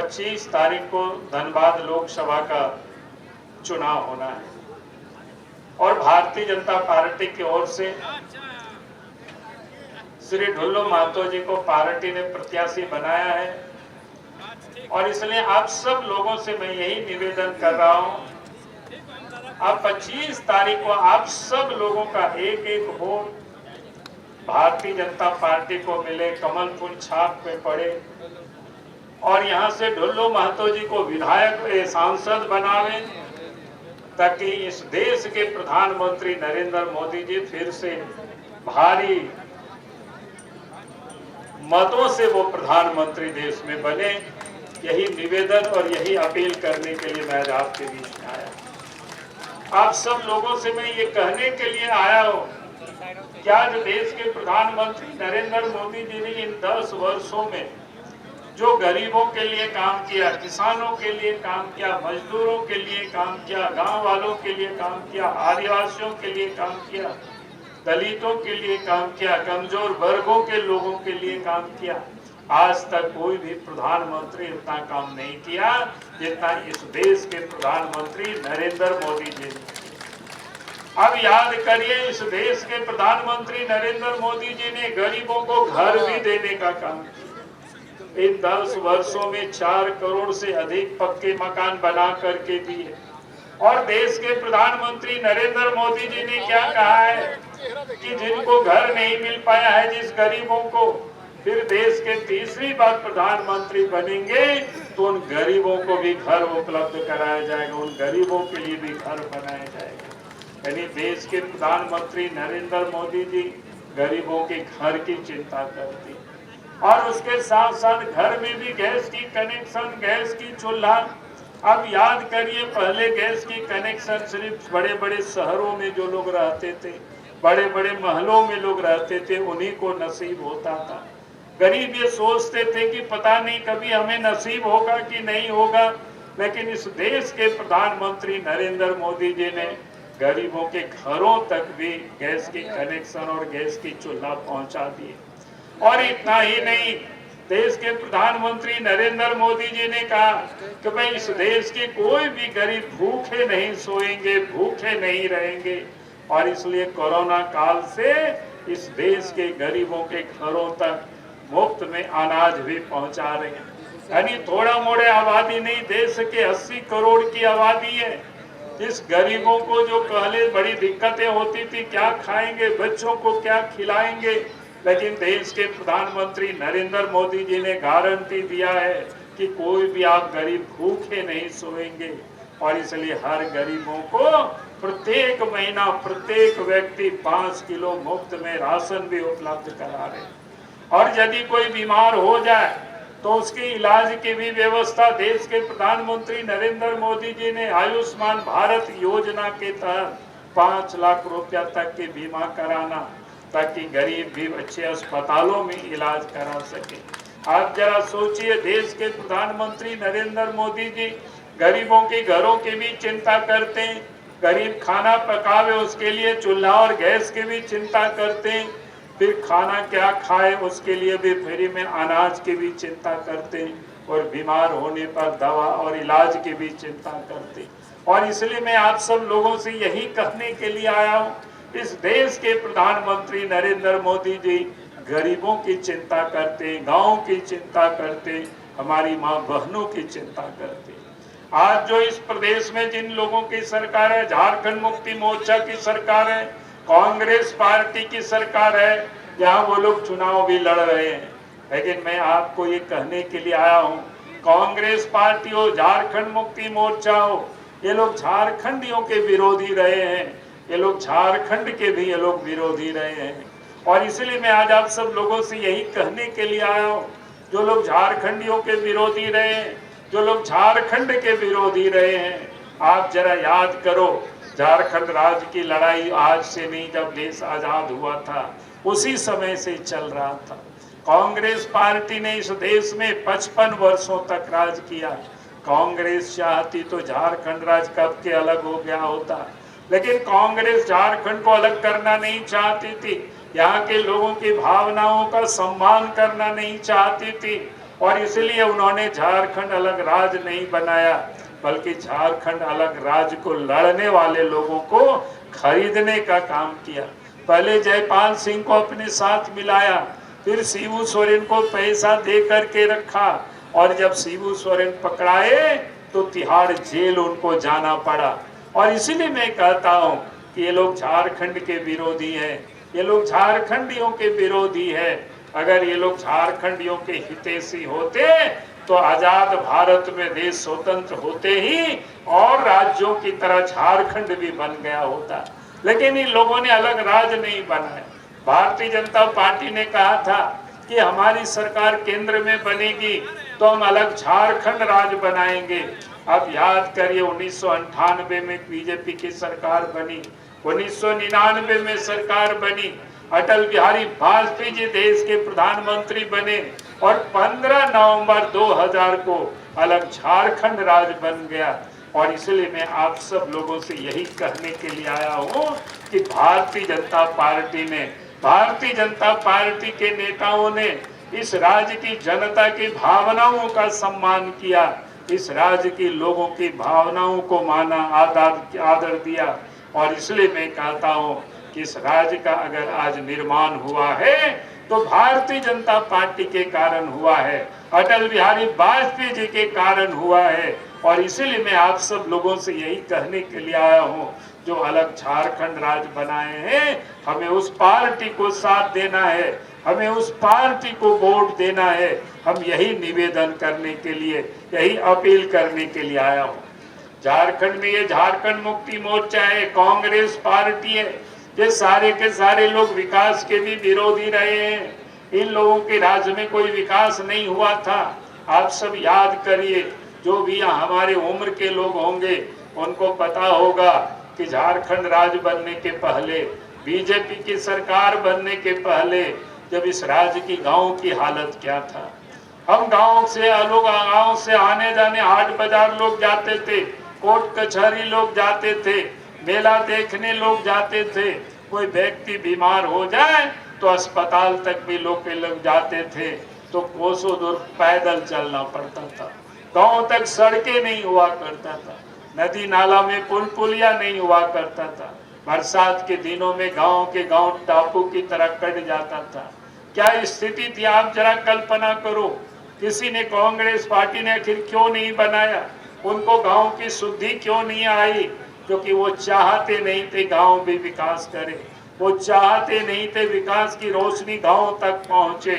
25 तारीख को धनबाद लोकसभा का चुनाव होना है और भारतीय जनता पार्टी की ओर से श्री ढुल्लो महतो जी को पार्टी ने प्रत्याशी बनाया है और इसलिए आप सब लोगों से मैं यही निवेदन कर रहा हूं, अब 25 तारीख को आप सब लोगों का एक एक वोट भारतीय जनता पार्टी को मिले, कमल फूल छाप पे पड़े और यहां से ढुल्लो महतो जी को विधायक सांसद बनावे ताकि इस देश के प्रधानमंत्री नरेंद्र मोदी जी फिर से भारी मतों से वो प्रधानमंत्री देश में बने। यही निवेदन और यही अपील करने के लिए मैं आज आपके बीच में आया। आप सब लोगों से मैं ये कहने के लिए आया हूं कि आज देश के प्रधानमंत्री नरेंद्र मोदी जी ने इन 10 वर्षों में जो गरीबों के लिए काम किया, किसानों के लिए काम किया, मजदूरों के लिए काम किया, गांव वालों के लिए काम किया, आदिवासियों के लिए काम किया, दलितों के लिए काम किया, कमजोर वर्गों के लोगों के लिए काम किया, आज तक कोई भी प्रधानमंत्री इतना काम नहीं किया जितना इस देश के प्रधानमंत्री नरेंद्र मोदी जी ने। अब याद करिए, इस देश के प्रधानमंत्री नरेंद्र मोदी जी ने गरीबों को घर भी देने का काम किया। इन 10 वर्षों में 4 करोड़ से अधिक पक्के मकान बना करके दिए और देश के प्रधानमंत्री नरेंद्र मोदी जी ने क्या कहा है कि जिनको घर नहीं मिल पाया है, जिस गरीबों को, फिर देश के तीसरी बार प्रधानमंत्री बनेंगे तो उन गरीबों को भी घर उपलब्ध कराया जाएगा, उन गरीबों के लिए भी घर बनाया जाएगा। यानी देश के प्रधानमंत्री नरेंद्र मोदी जी गरीबों के घर की चिंता करते और उसके साथ साथ घर में भी गैस की कनेक्शन, गैस की चूल्हा। अब याद करिए, पहले गैस की कनेक्शन सिर्फ बड़े बड़े शहरों में जो लोग रहते थे, बड़े बड़े महलों में लोग रहते थे, उन्हीं को नसीब होता था। गरीब ये सोचते थे कि पता नहीं कभी हमें नसीब होगा कि नहीं होगा, लेकिन इस देश के प्रधानमंत्री नरेंद्र मोदी जी ने गरीबों के घरों तक भी गैस की कनेक्शन और गैस की चूल्हा पहुंचा दिए। और इतना ही नहीं, देश के प्रधानमंत्री नरेंद्र मोदी जी ने कहा कि भाई इस देश के कोई भी गरीब भूखे नहीं सोएंगे, भूखे नहीं रहेंगे और इसलिए कोरोना काल से इस देश के गरीबों के घरों तक मुफ्त में अनाज भी पहुंचा रहे हैं। यानी थोड़ा मोड़े आबादी नहीं, देश के 80 करोड़ की आबादी है। इस गरीबों को जो पहले बड़ी दिक्कतें होती थी, क्या खाएंगे, बच्चों को क्या खिलाएंगे, लेकिन देश के प्रधानमंत्री नरेंद्र मोदी जी ने गारंटी दिया है कि कोई भी आप गरीब भूखे नहीं सोएंगे और इसलिए हर गरीबों को प्रत्येक महीना प्रत्येक व्यक्ति 5 किलो मुफ्त में राशन भी उपलब्ध करा रहे और यदि कोई बीमार हो जाए तो उसके इलाज की भी व्यवस्था देश के प्रधानमंत्री नरेंद्र मोदी जी ने आयुष्मान भारत योजना के तहत 5 लाख रुपया तक के बीमा कराना ताकि गरीब भी अच्छे अस्पतालों में इलाज करा सके। आप जरा सोचिए, देश के प्रधानमंत्री नरेंद्र मोदी जी गरीबों के घरों की भी चिंता करते हैं, गरीब खाना पकावे उसके लिए चूल्हा और गैस की भी चिंता करते हैं, फिर खाना क्या खाए उसके लिए भी फ्री में अनाज की भी चिंता करते हैं और बीमार होने पर दवा और इलाज की भी चिंता करते हैं। और इसलिए मैं आप सब लोगों से यही कहने के लिए आया हूँ, इस देश के प्रधानमंत्री नरेंद्र मोदी जी गरीबों की चिंता करते, गांव की चिंता करते, हमारी माँ बहनों की चिंता करते। आज जो इस प्रदेश में जिन लोगों की सरकार है, झारखंड मुक्ति मोर्चा की सरकार है, कांग्रेस पार्टी की सरकार है, यहाँ वो लोग चुनाव भी लड़ रहे हैं। लेकिन मैं आपको ये कहने के लिए आया हूँ, कांग्रेस पार्टी हो, झारखंड मुक्ति मोर्चा हो, ये लोग झारखंडियों के विरोधी रहे हैं, ये लोग झारखंड के भी ये लोग विरोधी रहे हैं। और इसलिए मैं आज आप सब लोगों से यही कहने के लिए आया हूँ, जो लोग झारखंडियों के विरोधी रहे हैं, जो लोग झारखंड के विरोधी रहे हैं, आप जरा याद करो, झारखंड राज्य की लड़ाई आज से नहीं, जब देश आजाद हुआ था उसी समय से चल रहा था। कांग्रेस पार्टी ने इस देश में 55 वर्षों तक राज किया। कांग्रेस चाहती तो झारखंड राज्य कब के अलग हो गया होता, लेकिन कांग्रेस झारखंड को अलग करना नहीं चाहती थी, यहाँ के लोगों की भावनाओं का सम्मान करना नहीं चाहती थी। और इसलिए उन्होंने झारखंड अलग राज्य नहीं बनाया, बल्कि झारखंड अलग राज्य को लड़ने वाले लोगों को खरीदने का काम किया। पहले जयपाल सिंह को अपने साथ मिलाया, फिर शिबू सोरेन को पैसा दे करके रखा, और जब शिबू सोरेन पकड़ाए तो तिहाड़ जेल उनको जाना पड़ा। और इसीलिए मैं कहता हूँ कि ये लोग झारखंड के विरोधी हैं, ये लोग झारखंडियों के विरोधी है। अगर ये लोग झारखंडियों के हितैषी होते तो आजाद भारत में देश स्वतंत्र होते ही और राज्यों की तरह झारखंड भी बन गया होता, लेकिन इन लोगों ने अलग राज्य नहीं बनाया। भारतीय जनता पार्टी ने कहा था कि हमारी सरकार केंद्र में बनेगी तो हम अलग झारखंड राज्य बनाएंगे। अब याद करिए 1998 में बीजेपी की सरकार बनी, 1999 में सरकार बनी, अटल बिहारी वाजपेयी जी देश के प्रधानमंत्री बने और 15 नवंबर 2000 को अलग झारखंड राज्य बन गया। और इसलिए मैं आप सब लोगों से यही कहने के लिए आया हूँ कि भारतीय जनता पार्टी के नेताओं ने इस राज्य की जनता की भावनाओं का सम्मान किया, इस राज्य के लोगों की भावनाओं को माना, आदर दिया। और इसलिए मैं कहता हूँ कि इस राज्य का अगर आज निर्माण हुआ है तो भारतीय जनता पार्टी के कारण हुआ है, अटल बिहारी वाजपेयी जी के कारण हुआ है। और इसीलिए मैं आप सब लोगों से यही कहने के लिए आया हूँ, जो अलग झारखंड राज्य बनाए हैं, हमें उस पार्टी को साथ देना है, हमें उस पार्टी को वोट देना है। हम यही निवेदन करने के लिए, यही अपील करने के लिए आया हूँ। झारखंड में ये झारखंड मुक्ति मोर्चा है, कांग्रेस पार्टी है, ये सारे के सारे लोग विकास के भी विरोधी रहे हैं। इन लोगों के राज्य में कोई विकास नहीं हुआ था। आप सब याद करिए, जो भी हमारे उम्र के लोग होंगे उनको पता होगा कि झारखंड राज्य बनने के पहले, बीजेपी की सरकार बनने के पहले, जब इस राज्य की गांव की हालत क्या था। हम गांव से आने जाने, हाट बाजार लोग जाते थे, कोर्ट कचहरी लोग जाते थे, मेला देखने लोग जाते थे। कोई व्यक्ति बीमार हो जाए तो अस्पताल तक भी लोग जाते थे, तो कोसों दूर पैदल चलना पड़ता था। गांव तक सड़कें नहीं हुआ करता था, नदी नाला में पुल पुलिया नहीं हुआ करता था। बरसात के दिनों में गांव के गांव टापू की तरह कट जाता था। क्या स्थिति थी आप जरा कल्पना करो। किसी ने, कांग्रेस पार्टी ने आखिर क्यों नहीं बनाया? उनको गांव की शुद्धि क्यों नहीं आई? क्योंकि वो चाहते नहीं थे गांव भी विकास करे, वो चाहते नहीं थे विकास की रोशनी गांव तक पहुंचे।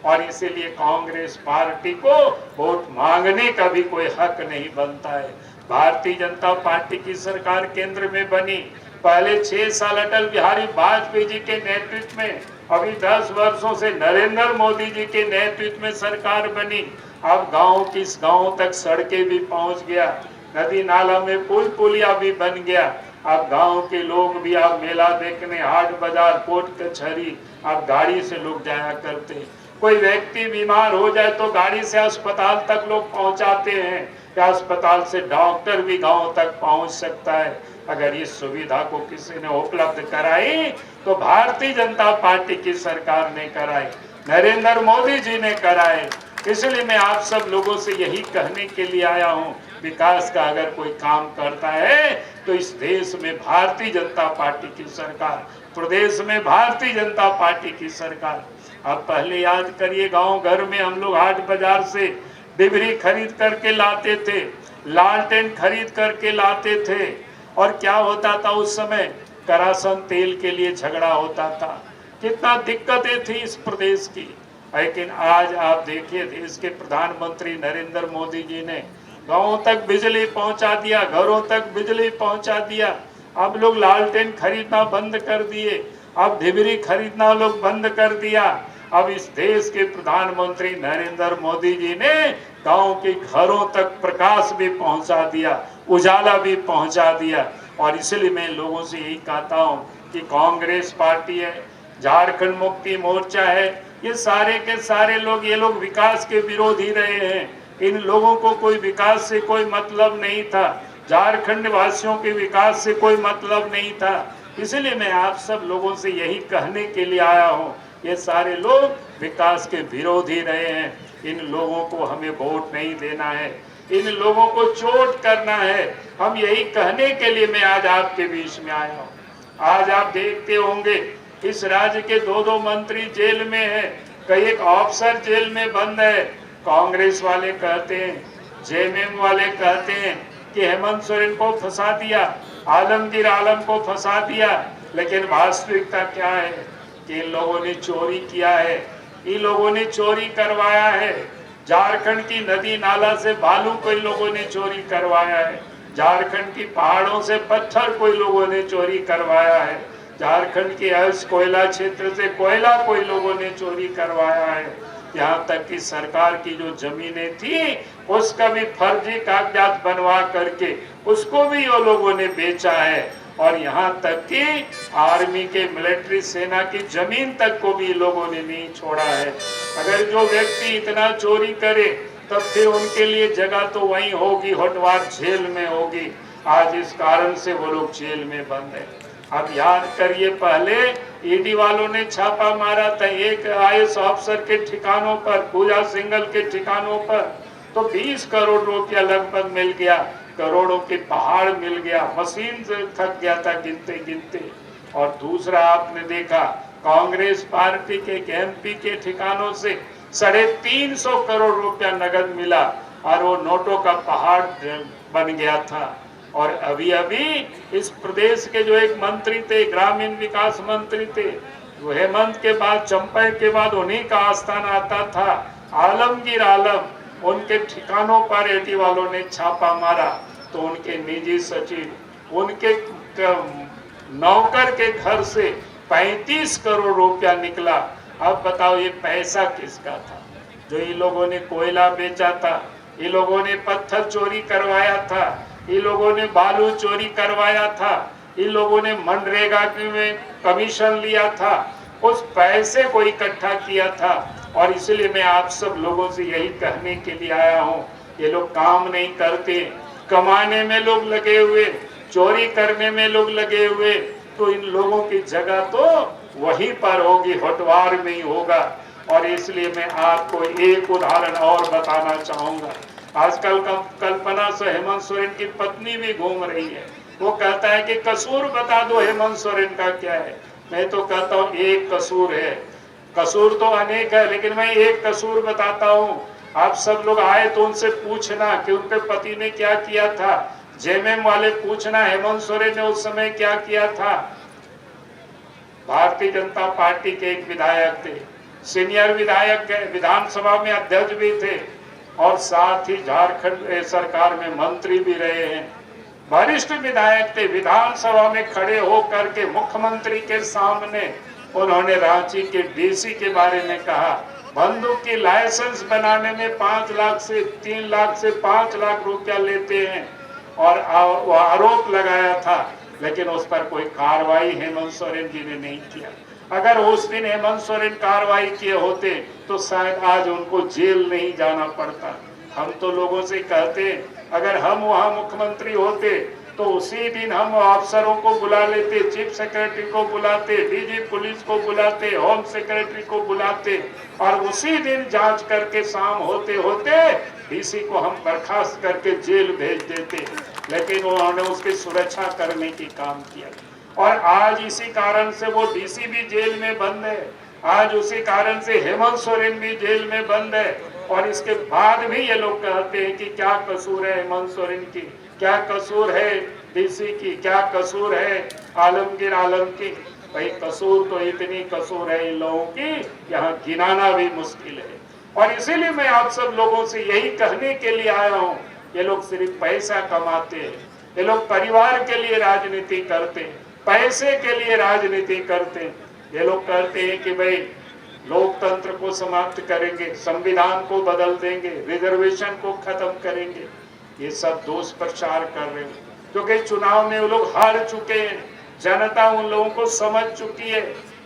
और इसीलिए कांग्रेस पार्टी को वोट मांगने का भी कोई हक नहीं बनता है। भारतीय जनता पार्टी की सरकार केंद्र में बनी, पहले 6 साल अटल बिहारी वाजपेयी जी के नेतृत्व में, अभी 10 वर्षों से नरेंद्र मोदी जी के नेतृत्व में सरकार बनी। अब गांव तक सड़कें भी पहुंच गया, नदी नाला में पुल पुलिया भी बन गया। अब गांव के लोग भी अब मेला देखने, हाट बाजार, कोर्ट कचहरी, अब गाड़ी से लोग जाया करते। कोई व्यक्ति बीमार हो जाए तो गाड़ी से अस्पताल तक लोग पहुंचाते हैं, या अस्पताल से डॉक्टर भी गांव तक पहुंच सकता है। अगर इस सुविधा को किसी ने उपलब्ध कराई तो भारतीय जनता पार्टी की सरकार ने कराई, नरेंद्र मोदी जी ने कराए। इसलिए मैं आप सब लोगों से यही कहने के लिए आया हूँ, विकास का अगर कोई काम करता है तो इस देश में भारतीय जनता पार्टी की सरकार, प्रदेश में भारतीय जनता पार्टी की सरकार। अब पहले याद करिए, गांव घर में हम लोग हाट बाजार से डिबरी खरीद करके लाते थे, लालटेन खरीद करके लाते थे, और क्या होता था उस समय? करासन तेल के लिए झगड़ा होता था। कितना दिक्कतें थी इस प्रदेश की। लेकिन आज आप देखिए, देश के प्रधानमंत्री नरेंद्र मोदी जी ने गांवों तक बिजली पहुंचा दिया, घरों तक बिजली पहुंचा दिया। अब लोग लालटेन खरीदना बंद कर दिए, अब डिबरी खरीदना लोग बंद कर दिया। अब इस देश के प्रधानमंत्री नरेंद्र मोदी जी ने गांव के घरों तक प्रकाश भी पहुंचा दिया, उजाला भी पहुंचा दिया। और इसलिए मैं लोगों से यही कहता हूं कि कांग्रेस पार्टी है, झारखंड मुक्ति मोर्चा है, ये सारे के सारे लोग, ये लोग विकास के विरोधी रहे हैं। इन लोगों को कोई विकास से कोई मतलब नहीं था, झारखंड वासियों के विकास से कोई मतलब नहीं था। इसलिए मैं आप सब लोगों से यही कहने के लिए आया हूँ, ये सारे लोग विकास के विरोधी रहे हैं। इन लोगों को हमें वोट नहीं देना है, इन लोगों को चोट करना है। हम यही कहने के लिए मैं आज आपके बीच में आया हूँ। आज आप देखते होंगे इस राज्य के 2-2 मंत्री जेल में हैं, कई एक ऑफिसर जेल में बंद है। कांग्रेस वाले कहते हैं, जेएमएम वाले कहते हैं कि हेमंत सोरेन को फंसा दिया, आलमगीर आलम को फंसा दिया, लेकिन वास्तविकता क्या है कि इन लोगों ने चोरी किया है, इन लोगों ने चोरी करवाया है। झारखंड की नदी नाला से बालू कोई लोगों ने चोरी करवाया है, झारखंड की पहाड़ों से पत्थर कोई लोगों ने चोरी करवाया है, झारखंड के अल्स कोयला क्षेत्र से कोयला कोई लोगों ने चोरी करवाया है। यहाँ तक कि सरकार की जो जमीनें थी उसका भी फर्जी कागजात बनवा करके उसको भी वो लोगों ने बेचा है। और यहाँ तक कि आर्मी के मिलिट्री सेना की जमीन तक को भी लोगों ने नहीं छोड़ा है। अगर जो व्यक्ति इतना चोरी करे तब फिर उनके लिए जगह तो वहीं होगी, होटवार जेल में होगी। आज इस कारण से वो लोग जेल में बंद है। अब याद करिए, पहले ईडी वालों ने छापा मारा था एक आईएएस ऑफिसर के ठिकानों पर, पूजा सिंघल के ठिकानों पर, तो 20 करोड़ रुपया लगभग मिल गया, करोड़ों के पहाड़ मिल गया, मशीन से थक गया था गिनते गिनते। और दूसरा आपने देखा कांग्रेस पार्टी के एमपी के ठिकानों से 350 करोड़ रुपया नगद मिला और वो नोटों का पहाड़ बन गया था। और अभी अभी इस प्रदेश के जो एक मंत्री थे, ग्रामीण विकास मंत्री थे, वो हेमंत के बाद, चंपा के बाद उन्हीं का आस्थाना आता था, आलमगीर आलम, उनके ठिकानों पर ईडी वालों ने छापा मारा तो उनके निजी सचिव, उनके नौकर के घर से 35 करोड़ रुपया निकला। अब बताओ ये पैसा किसका था? जो इन लोगों ने कोयला बेचा था, इन लोगों ने पत्थर चोरी करवाया था, इन लोगों ने बालू चोरी करवाया था, इन लोगों ने मनरेगा में कमीशन लिया था, उस पैसे को इकट्ठा किया था। और इसलिए मैं आप सब लोगों से यही कहने के लिए आया हूँ, ये लोग काम नहीं करते, कमाने में लोग लगे हुए, चोरी करने में लोग लगे हुए, तो इन लोगों की जगह तो वहीं पर होगी, होटवार में ही होगा। और इसलिए मैं आपको एक उदाहरण और बताना चाहूंगा। आजकल कल्पना से हेमंत सोरेन की पत्नी भी घूम रही है, वो कहता है कि कसूर बता दो हेमंत सोरेन का क्या है। मैं तो कहता हूँ एक कसूर है, कसूर तो अनेक है, लेकिन मैं एक कसूर बताता हूँ। आप सब लोग आए तो उनसे पूछना कि उनके पति ने क्या किया था। जेएमएम वाले पूछना हेमंत सोरेन ने उस समय क्या किया था। भारतीय जनता पार्टी के एक विधायक थे, सीनियर विधायक, विधानसभा में अध्यक्ष भी थे और साथ ही झारखंड सरकार में मंत्री भी रहे हैं, वरिष्ठ विधायक थे। विधानसभा में खड़े होकर के मुख्यमंत्री के सामने उन्होंने रांची के डीसी के बारे में कहा, बंदूक की लाइसेंस बनाने में 5 लाख से 3 लाख से 5 लाख रुपया लेते हैं और वो आरोप लगाया था, लेकिन उस पर कोई कार्रवाई हेमंत सोरेन जी ने नहीं किया। अगर उस दिन हेमंत सोरेन कार्रवाई किए होते तो शायद आज उनको जेल नहीं जाना पड़ता। हम तो लोगों से कहते, अगर हम वहाँ मुख्यमंत्री होते तो उसी दिन हम अफसरों को बुला लेते, चीफ सेक्रेटरी को बुलाते, डीजी पुलिस को बुलाते, होम सेक्रेटरी को बुलाते और उसी दिन जांच करके शाम होते होते डीसी को हम बर्खास्त करके जेल भेज देते। लेकिन उन्होंने उसकी सुरक्षा करने की काम किया और आज इसी कारण से वो डीसी भी जेल में बंद है, आज उसी कारण से हेमंत सोरेन भी जेल में बंद है। और इसके बाद भी ये लोग कहते हैं कि क्या कसूर है हेमंत सोरेन की, क्या कसूर है डीसी की, क्या कसूर है आलमगीर आलम की। भाई कसूर तो इतनी कसूर है इन लोगों की, यहाँ गिनाना भी मुश्किल है। और इसीलिए मैं आप सब लोगों से यही कहने के लिए आया हूँ, ये लोग सिर्फ पैसा कमाते हैं, ये लोग परिवार के लिए राजनीति करते हैं, पैसे के लिए राजनीति करते हैं। ये लोग कहते हैं कि भाई लोकतंत्र को समाप्त करेंगे, संविधान को बदल देंगे, रिजर्वेशन को खत्म करेंगे। ये सब दोष प्रचार कर रहे हैं, क्योंकि चुनाव में वो लोग हार चुके हैं, जनता उन लोगों को समझ चुकी है।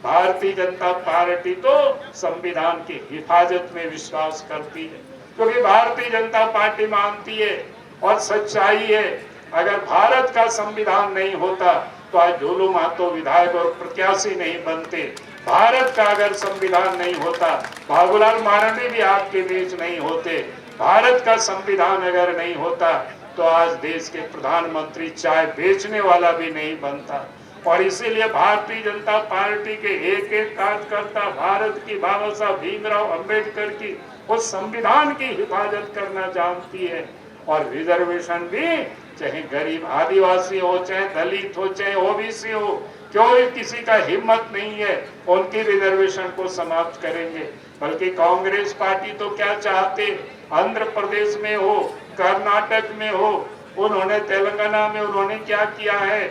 भारतीय जनता पार्टी तो संविधान की हिफाजत में विश्वास करती है, क्योंकि भारतीय जनता पार्टी मानती है और सच्चाई है, अगर भारत का संविधान नहीं होता तो आज ढोलू महतो विधायक और प्रत्याशी नहीं बनते, भारत का अगर संविधान नहीं होता, बाबूलाल मारंडी भी आपके बीच नहीं होते, भारत का संविधान अगर नहीं होता तो आज देश के प्रधानमंत्री चाय बेचने वाला भी नहीं बनता। और इसीलिए भारतीय जनता पार्टी के एक एक कार्यकर्ता भारत की बाबा साहब भीमराव अंबेडकर की उस संविधान की हिफाजत करना जानती है। और रिजर्वेशन भी चाहे गरीब आदिवासी हो, चाहे दलित हो, चाहे ओबीसी हो, क्यों किसी का हिम्मत नहीं है उनकी रिजर्वेशन को समाप्त करेंगे। बल्कि कांग्रेस पार्टी तो क्या चाहते, आंध्र प्रदेश में हो, कर्नाटक में हो, उन्होंने तेलंगाना में उन्होंने क्या किया है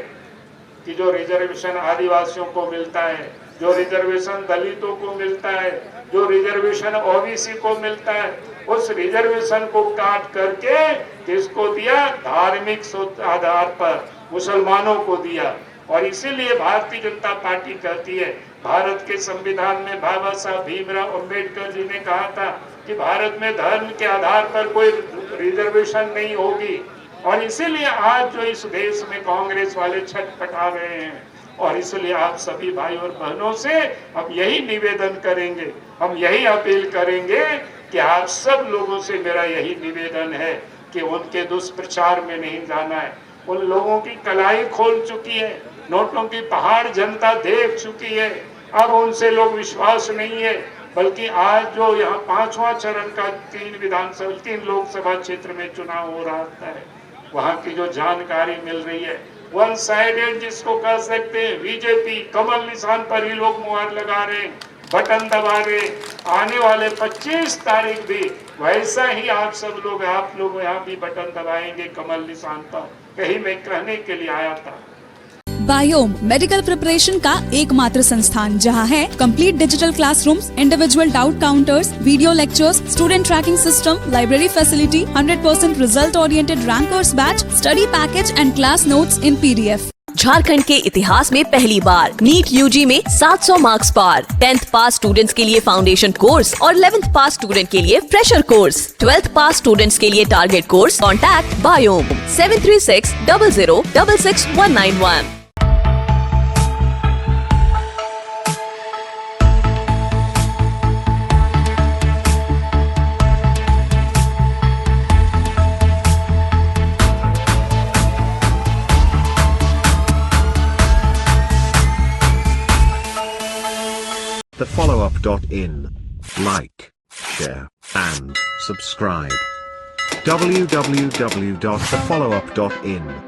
कि जो रिजर्वेशन आदिवासियों को मिलता है, जो रिजर्वेशन दलितों को मिलता है, जो रिजर्वेशन ओबीसी को मिलता है, उस रिजर्वेशन को काट करके किसको दिया, धार्मिक आधार पर मुसलमानों को दिया। और इसीलिए भारतीय जनता पार्टी कहती है, भारत के संविधान में बाबा साहब भीमराव अंबेडकर जी ने कहा था कि भारत में धर्म के आधार पर कोई रिजर्वेशन नहीं होगी। और इसीलिए आज जो इस देश में कांग्रेस वाले छटपटा रहे हैं, और इसलिए आप सभी भाई और बहनों से हम यही निवेदन करेंगे, हम यही अपील करेंगे कि आप सब लोगों से मेरा यही निवेदन है कि उनके दुष्प्रचार में नहीं जाना है। उन लोगों की कलाई खोल चुकी है, नोटों की पहाड़ जनता देख चुकी है, अब उनसे लोग विश्वास नहीं है। बल्कि आज जो यहाँ 5वां चरण का 3 लोकसभा क्षेत्र में चुनाव हो रहा है, वहाँ की जो जानकारी मिल रही है, वन साइडेड जिसको कह सकते हैं, बीजेपी कमल निशान पर ही लोग मुहर लगा रहे, बटन दबा रहे। आने वाले 25 तारीख भी वैसा ही आप लोग यहाँ भी बटन दबाएंगे कमल निशान पर। कहीं मैं कहने के लिए आया था। बायोम मेडिकल प्रिपरेशन का एकमात्र संस्थान जहां है complete digital classrooms, individual doubt counters, video lectures, student tracking system, library facility, 100% result oriented rankers batch, study package and class notes in PDF। Jharkhand के इतिहास में पहली बार नीट यूजी में 700 मार्क्स पार। 10th पास स्टूडेंट्स के लिए फाउंडेशन कोर्स और 11th पास student के लिए फ्रेशर कोर्स। 12th पास स्टूडेंट्स के लिए target course. Contact biome 736 00 66191। thefollowup.in. Like, share, and subscribe. www.thefollowup.in